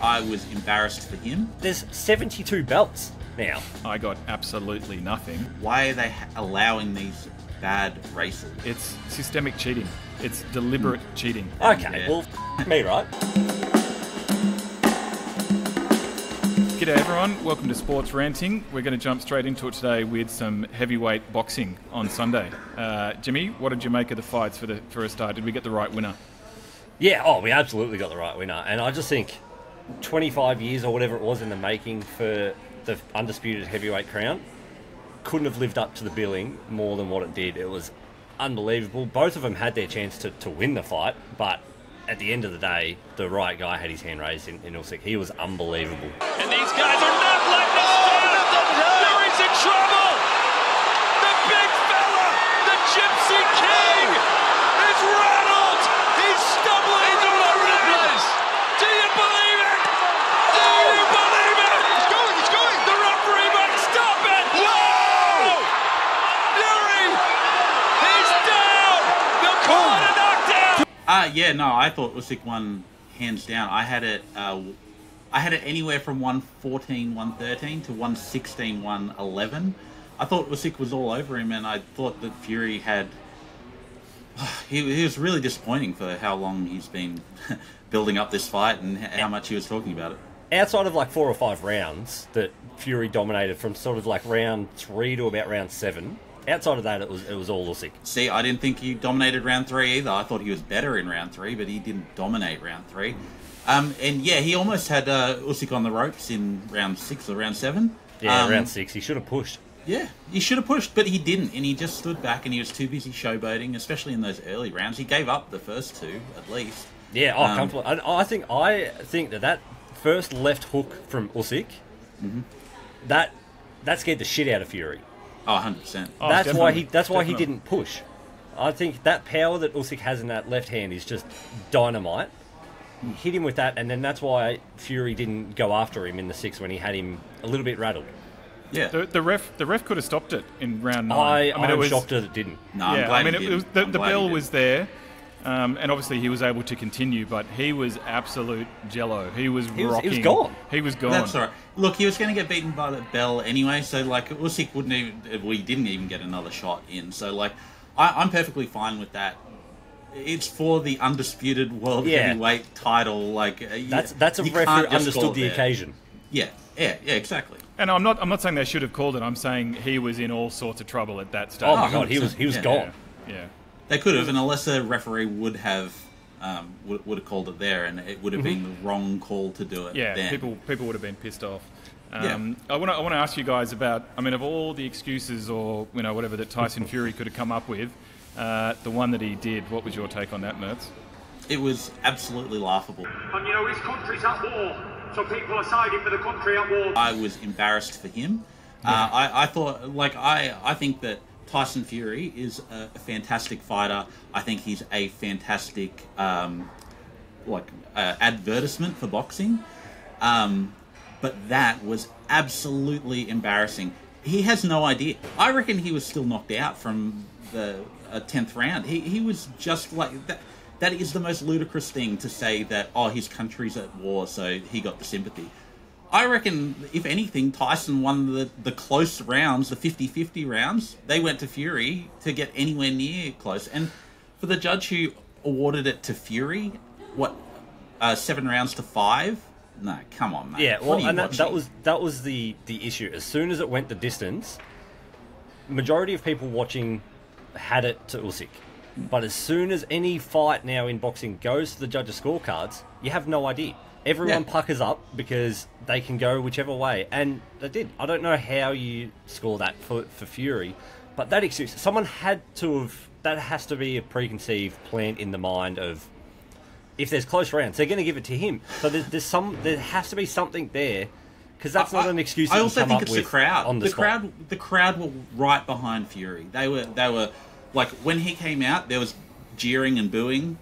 I was embarrassed for him. There's 72 belts now. I got absolutely nothing. Why are they allowing these bad races? It's systemic cheating. It's deliberate cheating. Okay, Yeah. well, me, right? G'day everyone, welcome to Sports Ranting. We're going to jump straight into it today with some heavyweight boxing on Sunday. Jimmy, what did you make of the fights for a start? Did we get the right winner? Yeah, we absolutely got the right winner. And I just think 25 years or whatever it was in the making for the undisputed heavyweight crown couldn't have lived up to the billing more than what it did. It was unbelievable. Both of them had their chance to win the fight, but at the end of the day, the right guy had his hand raised in Usyk. He was unbelievable. And these guys are not letting us down. Fury's in trouble. The big fella, the Gypsy King, is rattled. He's stumbling all over the place. Do you believe it? Do you believe it? He's going. The referee might stop it. Whoa! Fury, he's down. They'll call it a knockdown. Yeah, no, I thought Usyk won hands down. I had it anywhere from 114, 113 to 116, 111. I thought Usyk was all over him, and I thought that Fury had... He was really disappointing for how long he's been building up this fight and how much he was talking about it. Outside of like 4 or 5 rounds that Fury dominated from sort of like round 3 to about round 7, outside of that, it was all Usyk. See, I didn't think he dominated round 3 either. I thought he was better in round 3, but he didn't dominate round 3. And yeah, he almost had Usyk on the ropes in round 6 or round 7. Yeah, round 6. He should have pushed. Yeah, he should have pushed, but he didn't, and he just stood back and he was too busy showboating, especially in those early rounds. He gave up the first 2, at least. Yeah, comfortable. And I think that first left hook from Usyk, that scared the shit out of Fury. Oh, 100%. Oh, That's why definitely. he didn't push. I think that power that Usyk has in that left hand is just dynamite. Hit him with that, and then that's why Fury didn't go after him in the 6th when he had him a little bit rattled. Yeah. The ref could have stopped it in round 9. I'm shocked that it didn't. No, I'm glad he didn't. The bell was there, and obviously he was able to continue, but he was absolute jello. He was rocking. He was gone. He was gone. That's all right. Look, he was going to get beaten by the bell anyway, so, like, Usyk wouldn't even... Well, he didn't even get another shot in, so, like, I'm perfectly fine with that. It's for the undisputed world heavyweight title, like... That's a ref who understood the occasion. Yeah, exactly. And I'm not saying they should have called it. I'm saying he was in all sorts of trouble at that stage. Oh my god, he was gone. Yeah. They could have, and unless a referee would have called it there, and it would have been the wrong call to do it. Yeah, then. people would have been pissed off. Yeah. I want to ask you guys about. I mean, of all the excuses or whatever that Tyson Fury could have come up with, the one that he did. What was your take on that, Mertz? It was absolutely laughable. And his country's at war, so people are siding for the country at war. I was embarrassed for him. I thought, I think that Tyson Fury is a fantastic fighter. I think he's a fantastic, advertisement for boxing. But that was absolutely embarrassing. He has no idea. I reckon he was still knocked out from the 10th round. He was just like that. That is the most ludicrous thing to say that, his country's at war, so he got the sympathy. I reckon, if anything, Tyson won the close rounds, the 50-50 rounds. They went to Fury to get anywhere near close. And for the judge who awarded it to Fury, 7 rounds to 5? No, come on, mate. Yeah, well, and that was the issue. As soon as it went the distance, majority of people watching had it to Usyk. But as soon as any fight now in boxing goes to the judges' scorecards, you have no idea. Everyone puckers up because they can go whichever way. And they did. I don't know how you score that for Fury, but that excuse, someone had to have... That has to be a preconceived plan in the mind of... If there's close rounds, they're going to give it to him. So there has to be something there, because that's not an excuse. I also think it's the crowd. The crowd were right behind Fury. They were like, when he came out, there was jeering and booing,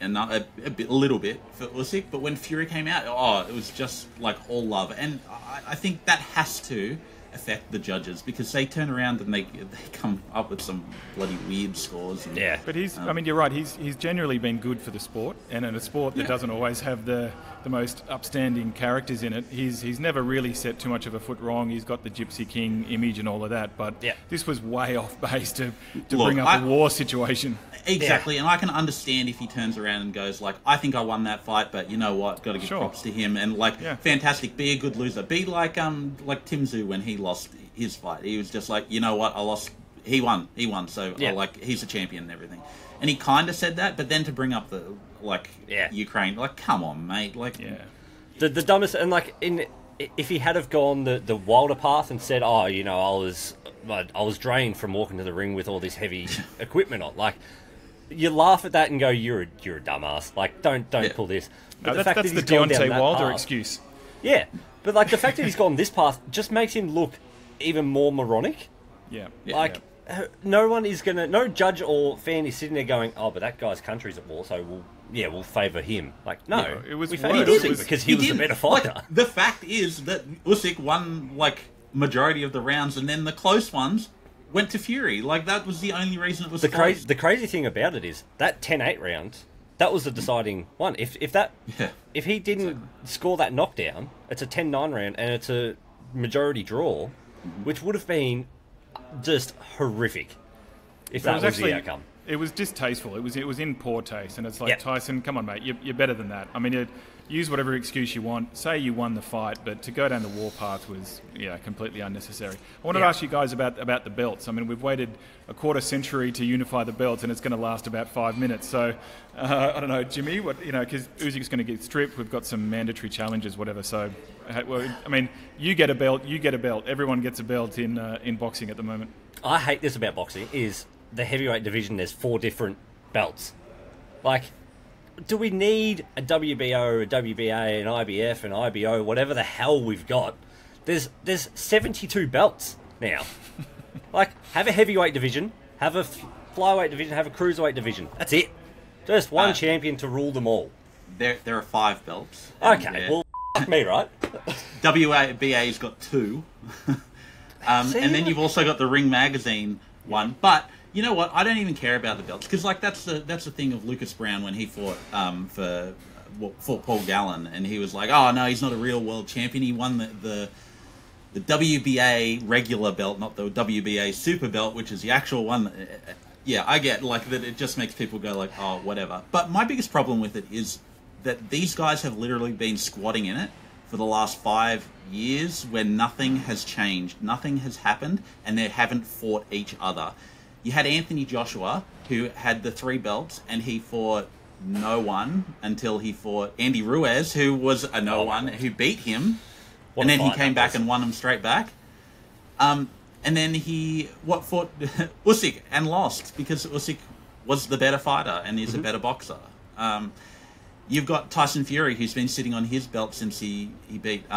and a little bit for Usyk. But when Fury came out, it was just like all love. And I think that has to affect the judges, because they turn around and they come up with some bloody weird scores. Yeah. But you're right, he's generally been good for the sport, and in a sport that doesn't always have the the most upstanding characters in it. He's never really set too much of a foot wrong. He's got the Gypsy King image and all of that, but this was way off base to bring up a war situation. Exactly, and I can understand if he turns around and goes like, I think I won that fight, but you know what, got to give props to him, and fantastic, be a good loser. Be like Tim Tszyu when he lost his fight. He was just like, you know what, I lost, he won, so he's a champion and everything. And he kind of said that, but then to bring up the, Ukraine, come on, mate, The dumbest, and if he had have gone the wilder path and said, oh, you know, I was drained from walking to the ring with all this heavy equipment on, you laugh at that and go, you're a dumbass. Don't pull this. But no, that's the Deontay Wilder excuse. Yeah, but the fact that he's gone this path just makes him look even more moronic. Yeah. No one is gonna, no judge or fan is sitting there going, oh, but that guy's country's at war, so we'll favour him. No, it was we favoured Usyk because he was the better fighter. The fact is that Usyk won majority of the rounds, and then the close ones went to Fury. That was the only reason it was close. The crazy thing about it is that 10-8 round, that was the deciding one. If he didn't score that knockdown, it's a 10-9 round and it's a majority draw, which would have been just horrific if that was the outcome. It was distasteful. It was in poor taste, and it's Tyson, come on, mate, you're better than that. I mean, use whatever excuse you want. Say you won the fight, but to go down the war path was completely unnecessary. I wanted to ask you guys about the belts. I mean, we've waited a quarter century to unify the belts, and it's going to last about 5 minutes. So I don't know, Jimmy, because Usyk's going to get stripped. We've got some mandatory challenges, whatever. So I mean, you get a belt. Everyone gets a belt in boxing at the moment. I hate this about boxing is the heavyweight division. There's 4 different belts. Do we need a WBO, a WBA, an IBF, an IBO, whatever the hell we've got? There's 72 belts now. Have a heavyweight division, have a flyweight division, have a cruiserweight division. That's it. Just one champion to rule them all. There are 5 belts. Okay, well, f*** me, right? WBA's got 2. And then you've also got the Ring Magazine one. But you know what? I don't even care about the belts because that's the thing of Lucas Brown when he fought fought Paul Gallen, and he was like, oh no, he's not a real world champion. He won the WBA regular belt, not the WBA super belt, which is the actual one. Yeah, I get that. It just makes people go oh, whatever. But my biggest problem with it is that these guys have literally been squatting in it for the last 5 years, where nothing has changed, nothing has happened, and they haven't fought each other. You had Anthony Joshua, who had the 3 belts, and he fought no one until he fought Andy Ruiz, who was a no one, who beat him, and then he came back and won him straight back. And then he fought Usyk and lost because Usyk was the better fighter and is a better boxer. You've got Tyson Fury, who's been sitting on his belt since he beat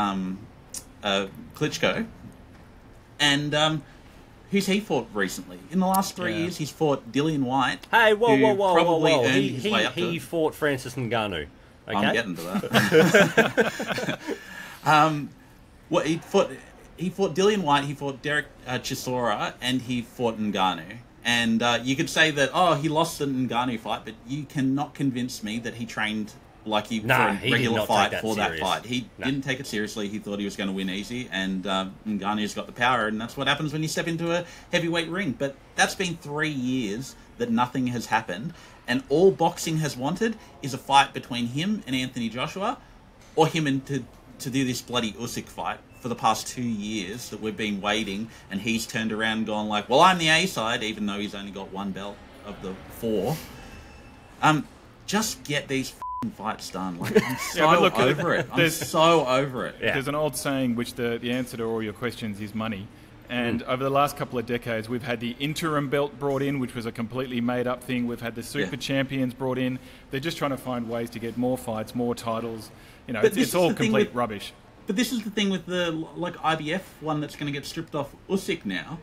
Klitschko, and who's he fought recently? In the last 3 years, he's fought Dillian Whyte. Hey, whoa! He fought Francis Ngannou. Okay? I'm getting to that. He fought Dillian Whyte, he fought Derek Chisora, and he fought Ngannou. And you could say that, he lost the Ngannou fight, but you cannot convince me that he trained for a regular fight for that fight. He didn't take it seriously. He thought he was going to win easy, and Ngannou's got the power, and that's what happens when you step into a heavyweight ring. But that's been 3 years that nothing has happened, and all boxing has wanted is a fight between him and Anthony Joshua, or him and to do this bloody Usyk fight for the past 2 years that we've been waiting, and he's turned around and gone well, I'm the A side, even though he's only got 1 belt of the 4. Just get these fights done. I'm so over it. I'm so over it. There's an old saying which the answer to all your questions is money. And over the last couple of decades, we've had the interim belt brought in, which was a completely made-up thing. We've had the super champions brought in. They're just trying to find ways to get more fights, more titles. It's all complete rubbish. But this is the thing with the IBF one that's going to get stripped off Usyk now.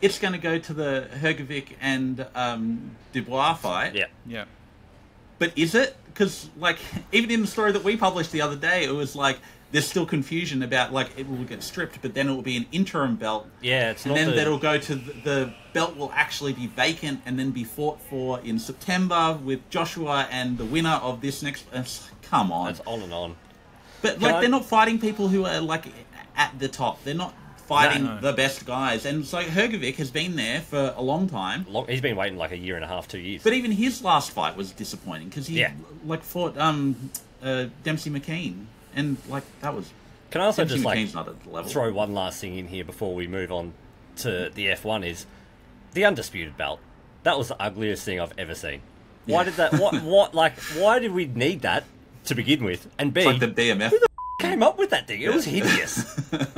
It's going to go to the Hrgovic and Dubois fight. Yeah. But is it? Because even in the story that we published the other day, it was there's still confusion about it will get stripped, but then it will be an interim belt. Yeah, it's not. And then that'll go to the belt will actually be vacant and then be fought for in September with Joshua and the winner of this next. Come on, it's on and on. But like, they're not fighting people who are like at the top. They're not fighting the best guys. And so Hrgovic has been there for a long time. He's been waiting like a year and a half, 2 years. But even his last fight was disappointing because he like fought Dempsey McKean, and like that was. Can I also Dempsey just McKean's not at the level. throw one last thing in here before we move on to the F1 is the undisputed belt. That was the ugliest thing I've ever seen. Why did that? Why did we need that to begin with? And B, It's like the BMF. who the came up with that thing? It was hideous. It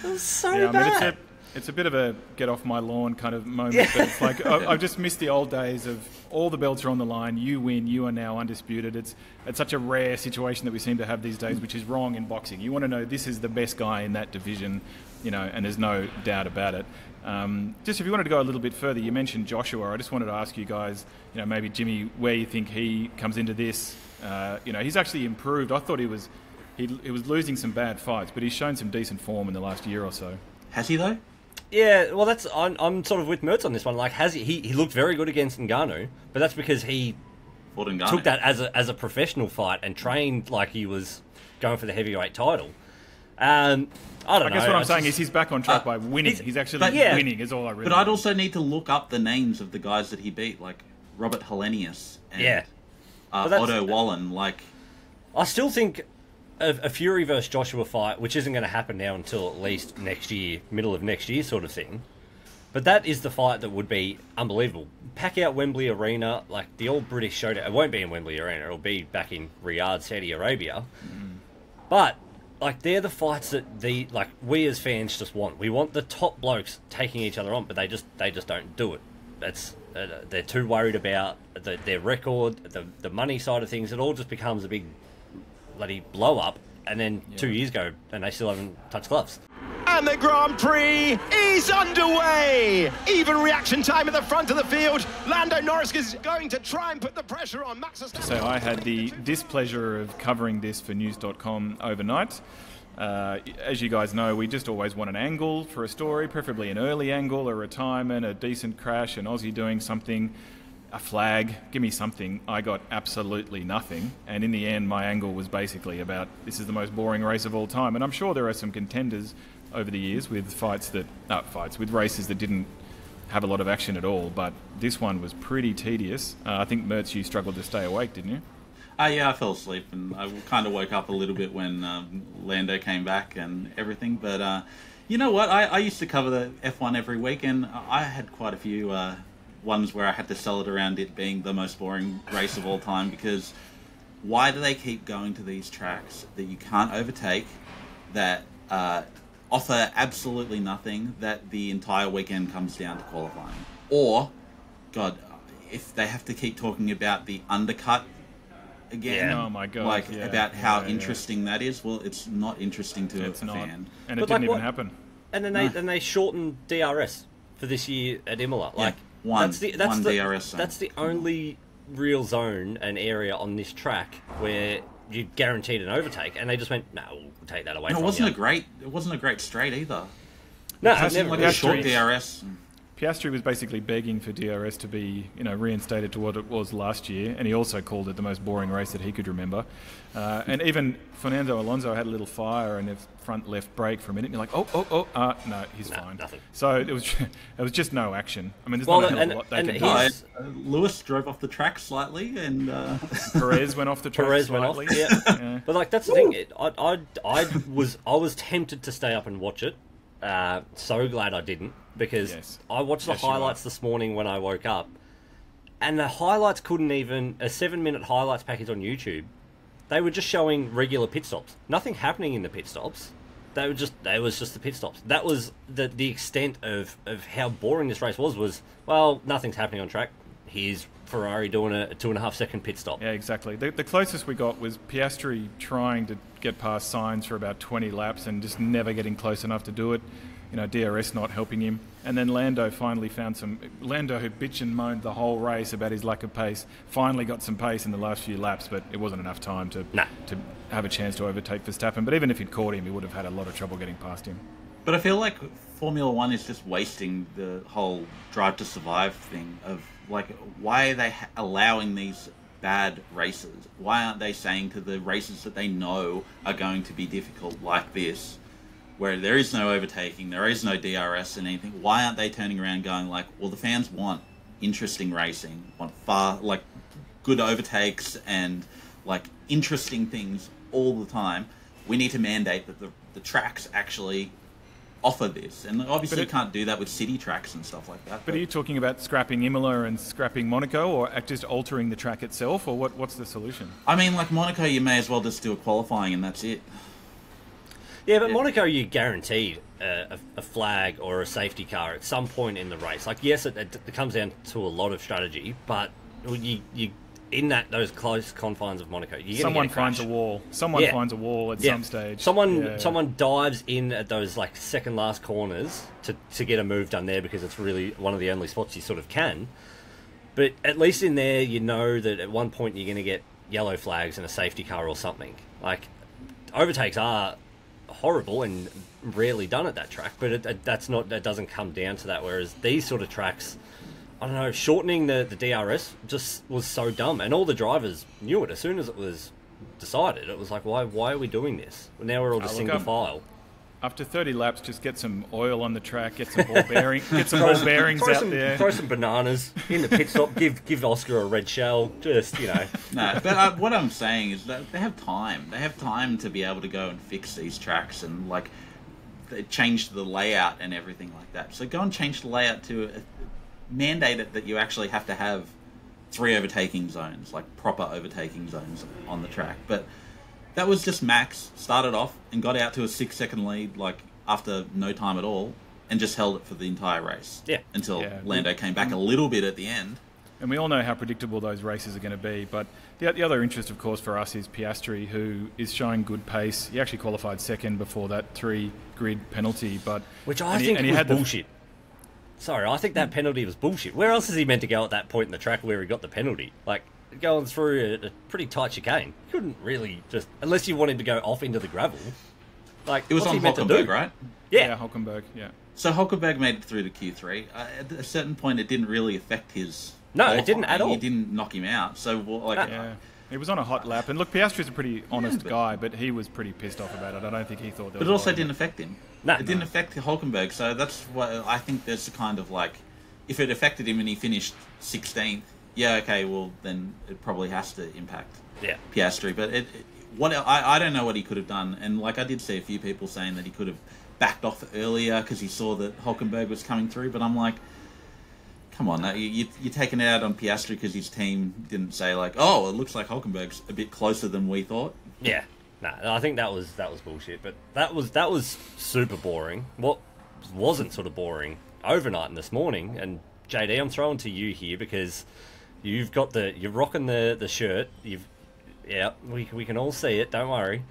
was so bad. I mean, it's a bit of a get off my lawn kind of moment. But it's like I just miss the old days of all the belts are on the line. You win. You are now undisputed. It's such a rare situation that we seem to have these days, which is wrong in boxing. You want to know this is the best guy in that division, and there's no doubt about it. Just if you wanted to go a little bit further, you mentioned Joshua. I just wanted to ask you guys, maybe Jimmy, where you think he comes into this. He's actually improved. I thought he was losing some bad fights, but he's shown some decent form in the last year or so. Has he though? Yeah, well, I'm sort of with Mertz on this one. Like, has he looked very good against Ngannou, but that's because he took that as a professional fight and trained like he was going for the heavyweight title. I don't know. I guess what I'm saying is he's back on track by winning. He's actually winning is all I really. But I'd also need to look up the names of the guys that he beat, like Robert Hellenius and Otto Wallen. Like, I still think a Fury versus Joshua fight, which isn't going to happen now until at least next year, middle of next year sort of thing. But that is the fight that would be unbelievable. Pack out Wembley Arena, like the old British showdown. It won't be in Wembley Arena. It'll be back in Riyadh, Saudi Arabia. But like, they're the fights that we as fans just want. We want the top blokes taking each other on, but they just don't do it. They're too worried about their record, the money side of things. It all just becomes a big bloody blow up, and then 2 years go and they still haven't touched gloves. And the Grand Prix is underway. Even reaction time at the front of the field. Lando Norris is going to try and put the pressure on Max Verstappen. So I had the displeasure of covering this for news.com overnight. As you guys know, we just always want an angle for a story, preferably an early angle, a retirement, a decent crash, an Aussie doing something, a flag, give me something. I got absolutely nothing. And in the end, my angle was basically about this is the most boring race of all time. And I'm sure there are some contenders over the years with with races that didn't have a lot of action at all. But this one was pretty tedious. I think, Mertz, you struggled to stay awake, didn't you? Yeah, I fell asleep, and I kind of woke up a little bit when Lando came back and everything. But you know what? I used to cover the F1 every week, and I had quite a few ones where I had to sell it around it being the most boring race of all time, because why do they keep going to these tracks that you can't overtake, that offer absolutely nothing, that the entire weekend comes down to qualifying? Or, God, if they have to keep talking about the undercut again, oh my God, about how interesting that is, well, it's not interesting to a fan. And it didn't even happen. And then they shortened DRS for this year at Imola. Like, one DRS zone. That's the only real zone and area on this track where you guaranteed an overtake, and they just went, no, we'll take that away from you. It wasn't a great straight either. No, it wasn't like a short DRS. Piastri was basically begging for DRS to be, reinstated to what it was last year, and he also called it the most boring race that he could remember. And even Fernando Alonso had a little fire in the front left brake for a minute. And you're like, no, he's fine. Nothing. So it was just no action. I mean, there's not a hell of a lot they can do. Lewis drove off the track slightly, and Perez went off the track slightly. Yeah. But like, that's the thing. I was tempted to stay up and watch it. So glad I didn't, because I watched the highlights this morning when I woke up, and the highlights couldn't even, a 7-minute highlights package on YouTube, they were just showing regular pit stops. Nothing happening in the pit stops. They was just the pit stops. That was the extent of how boring this race was, well, nothing's happening on track. Here's Ferrari doing a 2.5 second pit stop. Yeah, exactly. The closest we got was Piastri trying to get past Sainz for about 20 laps and just never getting close enough to do it. DRS not helping him. And then Lando finally found Lando, who bitched and moaned the whole race about his lack of pace, finally got some pace in the last few laps, but it wasn't enough time to have a chance to overtake Verstappen. But even if he'd caught him, he would have had a lot of trouble getting past him. But I feel like Formula One is just wasting the whole Drive to Survive thing of, like, why are they allowing these bad races? Why aren't they saying to the races that they know are going to be difficult like this, where there is no overtaking, there is no DRS and anything, why aren't they turning around going like, well, the fans want interesting racing, want good overtakes and like interesting things all the time. We need to mandate that the tracks actually offer this, and obviously you can't do that with city tracks and stuff like that. But are you talking about scrapping Imola and scrapping Monaco, or just altering the track itself, or what's the solution? I mean, like Monaco, you may as well just do a qualifying and that's it. Yeah, but Monaco, you guaranteed a flag or a safety car at some point in the race. Like, yes, it comes down to a lot of strategy, but you in those close confines of Monaco, someone finds a wall. Someone finds a wall at some stage. Someone dives in at those like second last corners to get a move done there, because it's really one of the only spots you sort of can. But at least in there, you know that at one point you're going to get yellow flags and a safety car or something. Like, overtakes are horrible and rarely done at that track, but that doesn't come down to that. Whereas these sort of tracks, I don't know, shortening the DRS just was so dumb, and all the drivers knew it as soon as it was decided. It was like, why are we doing this? Well, now we're all just single file. After 30 laps, just get some oil on the track, get some ball bearings out there. Throw some bananas in the pit stop, give Oscar a red shell, just, you know. No, but what I'm saying is that they have time. They have time to be able to go and fix these tracks and, like, change the layout and everything like that. So go and change the layout to mandate it that you actually have to have 3 overtaking zones, like proper overtaking zones on the track. But that was just Max started off and got out to a 6-second lead, like after no time at all, and just held it for the entire race. Yeah. Until Lando came back a little bit at the end. And we all know how predictable those races are going to be. But the other interest, of course, for us is Piastri, who is showing good pace. He actually qualified second before that 3-grid penalty, which I think was bullshit. Sorry, I think that penalty was bullshit. Where else is he meant to go at that point in the track where he got the penalty? Like, going through a pretty tight chicane. You couldn't really just... Unless you wanted to go off into the gravel. Like, it was on Hülkenberg, right? Yeah, Hülkenberg, yeah. So Hülkenberg made it through to Q3. At a certain point, it didn't really affect his... No, it didn't at all. He didn't knock him out. So, like... He was on a hot lap. And look, Piastri's a pretty honest guy, but he was pretty pissed off about it. I don't think he thought that was... But it also didn't affect him. No. It didn't affect Hülkenberg, so that's what I think there's a kind of like... If it affected him and he finished 16th, okay, well, then it probably has to impact Piastri. But I don't know what he could have done. And like I did see a few people saying that he could have backed off earlier because he saw that Hülkenberg was coming through. But I'm like, come on, you're taking it out on Piastri because his team didn't say like, oh, it looks like Hülkenberg's a bit closer than we thought. Yeah, no, I think that was bullshit. But that was super boring. What wasn't sort of boring overnight and this morning, and JD, I'm throwing to you here because you're rocking the shirt. We can all see it. Don't worry.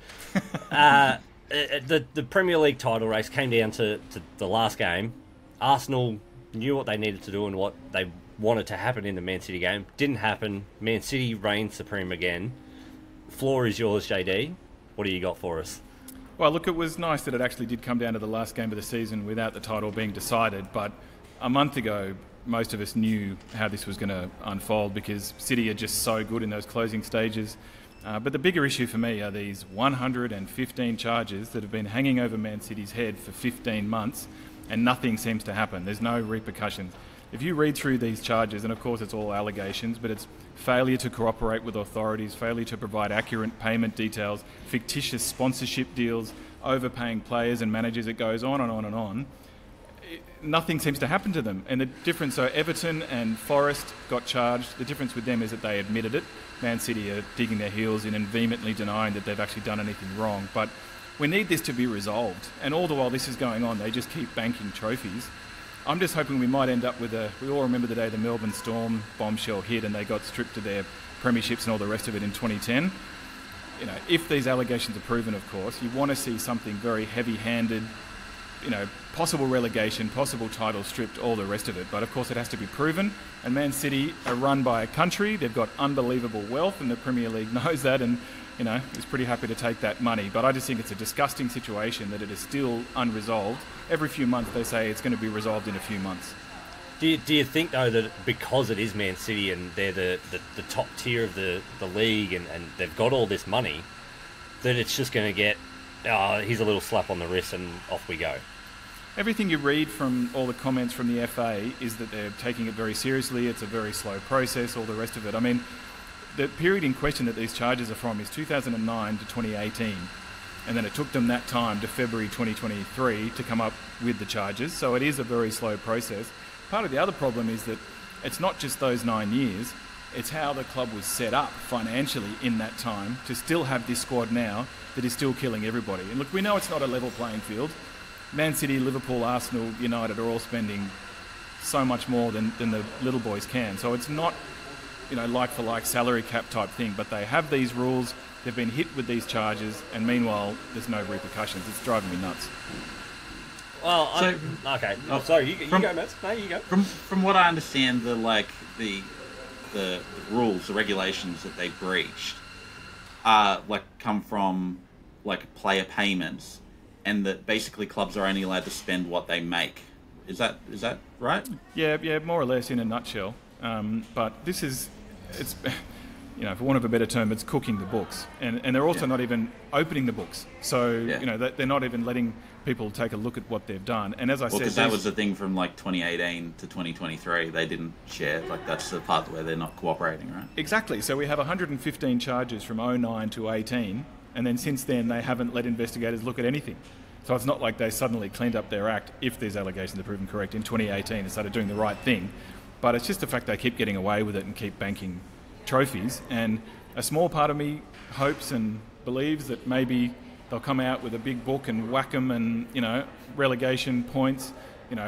The Premier League title race came down to the last game. Arsenal knew what they needed to do and what they wanted to happen in the Man City game. Didn't happen. Man City reigned supreme again. Floor is yours, JD. What do you got for us? Well, look, it was nice that it actually did come down to the last game of the season without the title being decided. But a month ago, most of us knew how this was going to unfold because City are just so good in those closing stages. But the bigger issue for me are these 115 charges that have been hanging over Man City's head for 15 months and nothing seems to happen. There's no repercussions. If you read through these charges, and of course it's all allegations, but it's failure to cooperate with authorities, failure to provide accurate payment details, fictitious sponsorship deals, overpaying players and managers, it goes on and on and on. Nothing seems to happen to them. And the difference, so Everton and Forest got charged. The difference with them is that they admitted it. Man City are digging their heels in and vehemently denying that they've actually done anything wrong. But we need this to be resolved. And all the while this is going on, they just keep banking trophies. I'm just hoping we might end up with we all remember the day the Melbourne Storm bombshell hit and they got stripped of their premierships and all the rest of it in 2010. You know, if these allegations are proven, of course, you want to see something very heavy-handed, possible relegation, possible title stripped, all the rest of it. But of course it has to be proven. And Man City are run by a country. They've got unbelievable wealth and the Premier League knows that and, is pretty happy to take that money. But I just think it's a disgusting situation that it is still unresolved. Every few months they say it's going to be resolved in a few months. Do you think, though, that because it is Man City and they're the top tier of the league and they've got all this money, that it's just going to get, here's a little slap on the wrist and off we go? Everything you read from all the comments from the FA is that they're taking it very seriously. It's a very slow process, all the rest of it. I mean, the period in question that these charges are from is 2009 to 2018. And then it took them that time to February 2023 to come up with the charges. So it is a very slow process. Part of the other problem is that it's not just those 9 years, it's how the club was set up financially in that time to still have this squad now that is still killing everybody. And look, we know it's not a level playing field. Man City, Liverpool, Arsenal, United are all spending so much more than the little boys can. So it's not, like for like salary cap type thing, but they have these rules, they've been hit with these charges, and meanwhile there's no repercussions. It's driving me nuts. Well, okay. Oh, sorry, you go, Matt. No, you go. From what I understand, the rules, the regulations that they breached, come from player payments, and that basically clubs are only allowed to spend what they make. Is that right? Yeah, more or less in a nutshell. But it's for want of a better term, it's cooking the books, and they're also not even opening the books. So they're not even letting people take a look at what they've done. And as I said, because that was the thing from 2018 to 2023, they didn't share. That's the part where they're not cooperating, right? Exactly. So we have 115 charges from 09 to 18, and then since then they haven't let investigators look at anything. So it's not like they suddenly cleaned up their act if these allegations are proven correct in 2018 and started doing the right thing. But it's just the fact they keep getting away with it and keep banking trophies. And a small part of me hopes and believes that maybe they'll come out with a big book and whack them and, relegation points,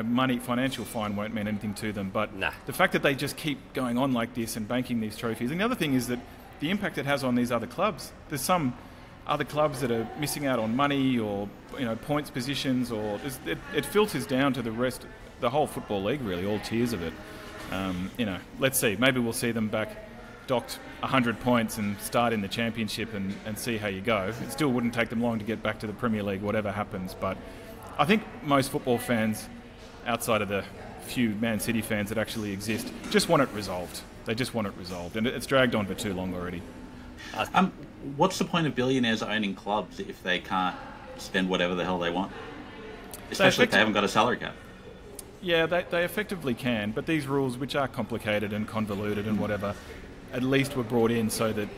money, financial fine won't mean anything to them. But the fact that they just keep going on like this and banking these trophies. And the other thing is that the impact it has on these other clubs. There's some other clubs that are missing out on money or, points positions, or it filters down to the whole football league, really, all tiers of it. Let's see. Maybe we'll see them back docked 100 points and start in the championship and see how you go. It still wouldn't take them long to get back to the Premier League, whatever happens. But I think most football fans, outside of the few Man City fans that actually exist, just want it resolved. They just want it resolved. And it's dragged on for too long already. What's the point of billionaires owning clubs if they can't spend whatever the hell they want? Especially if they haven't got a salary cap. Yeah, they effectively can. But these rules, which are complicated and convoluted and whatever, at least were brought in so that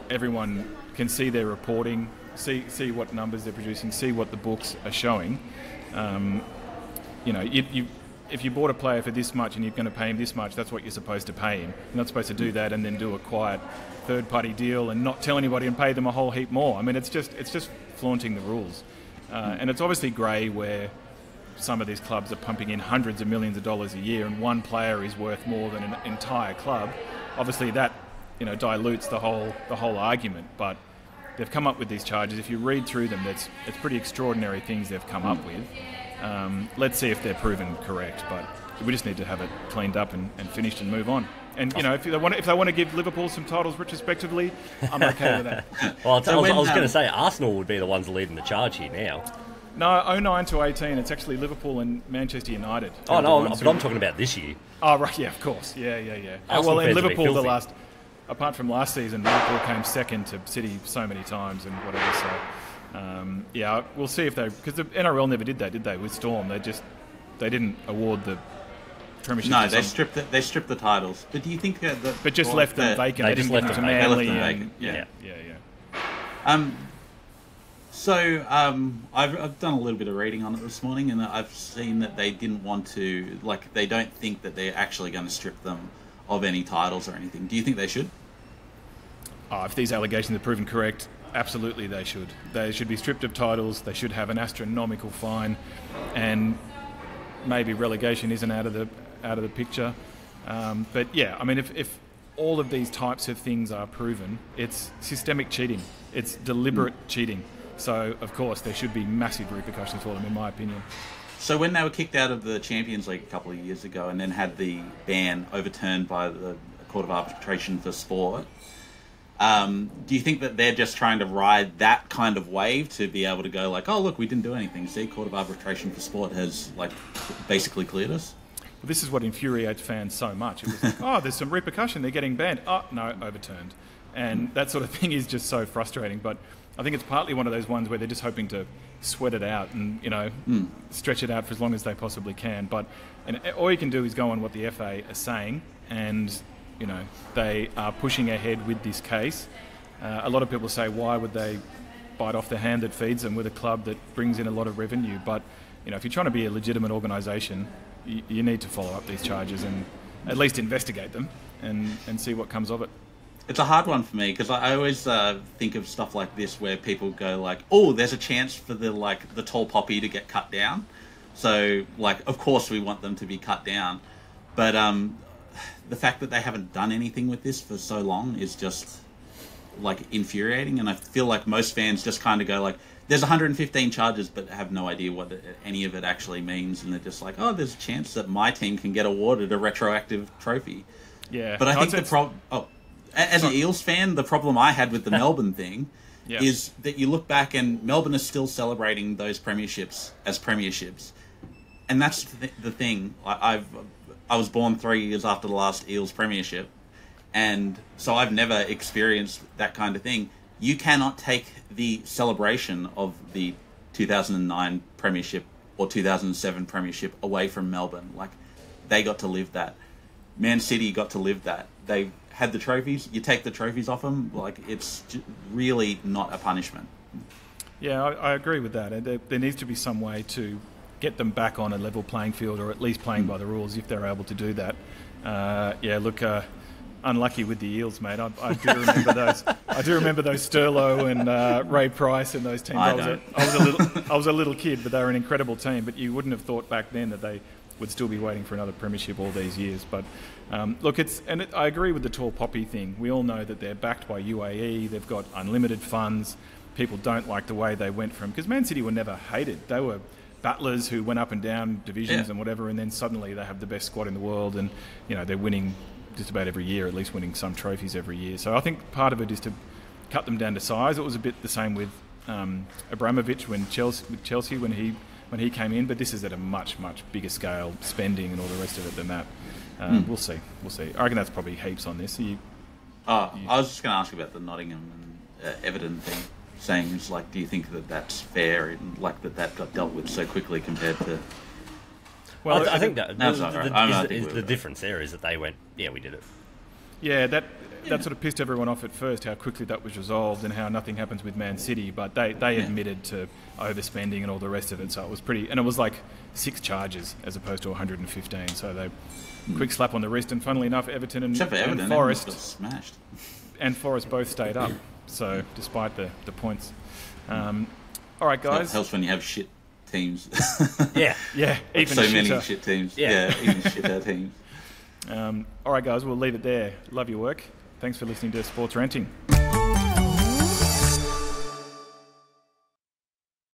everyone can see their reporting, see what numbers they're producing, see what the books are showing. If you bought a player for this much and you're going to pay him this much, that's what you're supposed to pay him. You're not supposed to do that and then do a quiet third-party deal and not tell anybody and pay them a whole heap more. I mean, it's just flaunting the rules. And it's obviously grey where some of these clubs are pumping in hundreds of millions of dollars a year and one player is worth more than an entire club. Obviously that dilutes the whole argument, but they've come up with these charges. If you read through them, it's pretty extraordinary things they've come up with. Let's see if they're proven correct, but we just need to have it cleaned up and finished and move on. And if they want to give Liverpool some titles retrospectively, I'm okay with that. Well, I was going to say Arsenal would be the ones leading the charge here now. No, 09 to 18, it's actually Liverpool and Manchester United. Oh no, but I'm talking about this year. Oh right, yeah, of course, yeah. Well, in Liverpool, apart from last season, Liverpool came second to City so many times and whatever. So, we'll see if because the NRL never did that, did they? With Storm, they didn't award the premiership. No, they stripped the titles. But do you think that? But just left them vacant. They didn't give them to Manly. Yeah. So I've done a little bit of reading on it this morning, and I've seen that they didn't want to, they don't think that they're actually going to strip them of any titles or anything. Do you think they should? If these allegations are proven correct, absolutely they should. They should be stripped of titles. They should have an astronomical fine, and maybe relegation isn't out of the picture. But yeah, I mean, if all of these types of things are proven, it's systemic cheating. It's deliberate cheating. So, of course, there should be massive repercussions for them, in my opinion. So when they were kicked out of the Champions League a couple of years ago and then had the ban overturned by the Court of Arbitration for Sport, do you think that they're just trying to ride that kind of wave to be able to go oh, look, we didn't do anything. See, Court of Arbitration for Sport has, basically cleared us? But this is what infuriates fans so much. It was like, oh, there's some repercussion. They're getting banned. Oh, no, overturned. And that sort of thing is just so frustrating. But I think it's partly one of those ones where they're just hoping to sweat it out and, stretch it out for as long as they possibly can. And all you can do is go on what the FA are saying, and, they are pushing ahead with this case. A lot of people say, why would they bite off the hand that feeds them with a club that brings in a lot of revenue? But, if you're trying to be a legitimate organisation, you need to follow up these charges and at least investigate them and see what comes of it. It's a hard one for me because I always think of stuff like this where people go like, oh, there's a chance for the tall poppy to get cut down. So, of course we want them to be cut down. But the fact that they haven't done anything with this for so long is just, infuriating. And I feel like most fans just kind of go like, there's 115 charges, but have no idea what any of it actually means. And they're just like, oh, there's a chance that my team can get awarded a retroactive trophy. Yeah. But I think the problem... As an Eels fan, the problem I had with the Melbourne thing is that you look back and Melbourne is still celebrating those premierships as premierships. And that's the thing. I was born 3 years after the last Eels premiership, and so I've never experienced that kind of thing. You cannot take the celebration of the 2009 premiership or 2007 premiership away from Melbourne. They got to live that. Man City got to live that. They had the trophies. You take the trophies off them, it's really not a punishment. Yeah, I agree with that. There needs to be some way to get them back on a level playing field, or at least playing by the rules if they're able to do that. Unlucky with the Eels, mate. I do remember those. I do remember those Sterlo and Ray Price and those teams. I was a little kid, but they were an incredible team. But you wouldn't have thought back then that they would still be waiting for another premiership all these years. But I agree with the tall poppy thing. We all know that they're backed by UAE. They've got unlimited funds. People don't like the way they went from, because Man City were never hated. They were battlers who went up and down divisions and whatever, and then suddenly they have the best squad in the world, and they're winning just about every year, at least winning some trophies every year. So I think part of it is to cut them down to size. It was a bit the same with Abramovich with Chelsea when he came in, but this is at a much, much bigger scale, spending and all the rest of it than that. We'll see. I reckon that's probably heaps on this. I was just going to ask you about the Nottingham and Everton thing, saying it's do you think that that's fair and that got dealt with so quickly compared to... Well, I think that the difference there is that they went, yeah, we did it. Yeah, that sort of pissed everyone off at first, how quickly that was resolved and how nothing happens with Man City, but they admitted to overspending and all the rest of it, so it was pretty... And it was 6 charges as opposed to 115, so they... Quick slap on the wrist, and funnily enough, Everton and Forest got smashed. And Forest both stayed up, so despite the points. All right, guys. It helps when you have shit teams. Yeah. Even so many shit teams. Yeah, even shitter teams. All right, guys, we'll leave it there. Love your work. Thanks for listening to Sports Ranting.